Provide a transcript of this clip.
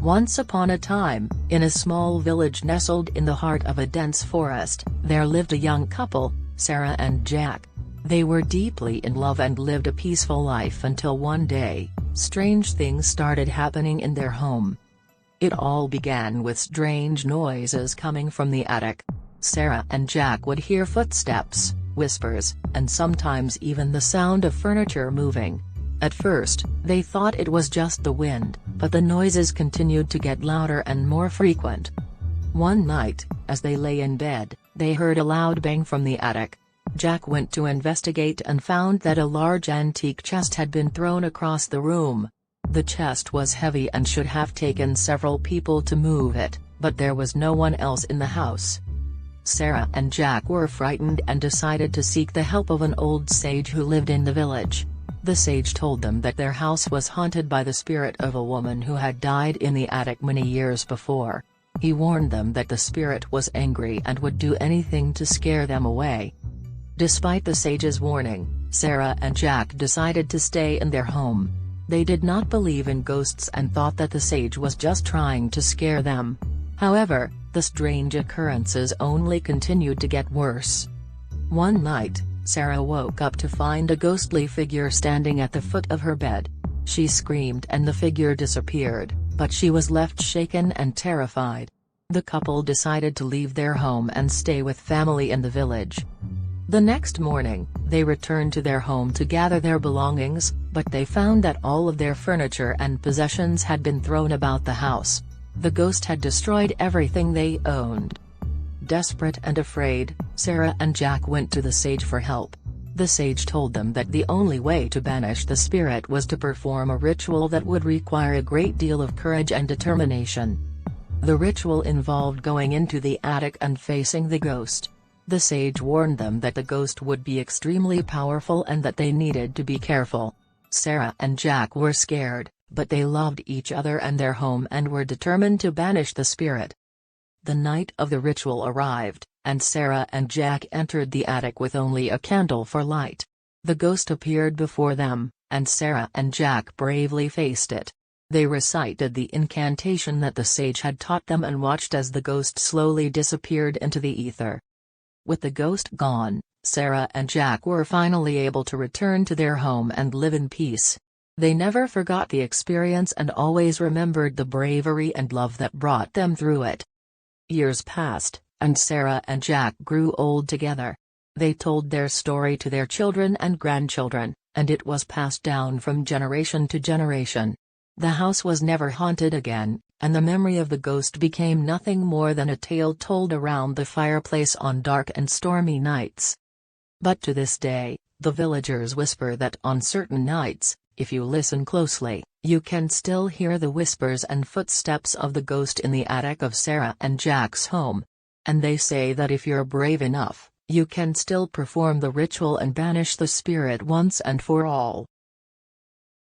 Once upon a time, in a small village nestled in the heart of a dense forest, there lived a young couple, Sarah and Jack. They were deeply in love and lived a peaceful life until one day, strange things started happening in their home. It all began with strange noises coming from the attic. Sarah and Jack would hear footsteps, whispers, and sometimes even the sound of furniture moving. At first, they thought it was just the wind, but the noises continued to get louder and more frequent. One night, as they lay in bed, they heard a loud bang from the attic. Jack went to investigate and found that a large antique chest had been thrown across the room. The chest was heavy and should have taken several people to move it, but there was no one else in the house. Sarah and Jack were frightened and decided to seek the help of an old sage who lived in the village. The sage told them that their house was haunted by the spirit of a woman who had died in the attic many years before. He warned them that the spirit was angry and would do anything to scare them away. Despite the sage's warning, Sarah and Jack decided to stay in their home. They did not believe in ghosts and thought that the sage was just trying to scare them. However, the strange occurrences only continued to get worse. One night, Sarah woke up to find a ghostly figure standing at the foot of her bed. She screamed and the figure disappeared, but she was left shaken and terrified. The couple decided to leave their home and stay with family in the village. The next morning, they returned to their home to gather their belongings, but they found that all of their furniture and possessions had been thrown about the house. The ghost had destroyed everything they owned. Desperate and afraid, Sarah and Jack went to the sage for help. The sage told them that the only way to banish the spirit was to perform a ritual that would require a great deal of courage and determination. The ritual involved going into the attic and facing the ghost. The sage warned them that the ghost would be extremely powerful and that they needed to be careful. Sarah and Jack were scared, but they loved each other and their home and were determined to banish the spirit. The night of the ritual arrived, and Sarah and Jack entered the attic with only a candle for light. The ghost appeared before them, and Sarah and Jack bravely faced it. They recited the incantation that the sage had taught them and watched as the ghost slowly disappeared into the ether. With the ghost gone, Sarah and Jack were finally able to return to their home and live in peace. They never forgot the experience and always remembered the bravery and love that brought them through it. Years passed, and Sarah and Jack grew old together. They told their story to their children and grandchildren, and it was passed down from generation to generation. The house was never haunted again, and the memory of the ghost became nothing more than a tale told around the fireplace on dark and stormy nights. But to this day, the villagers whisper that on certain nights, if you listen closely, you can still hear the whispers and footsteps of the ghost in the attic of Sarah and Jack's home. And they say that if you're brave enough, you can still perform the ritual and banish the spirit once and for all.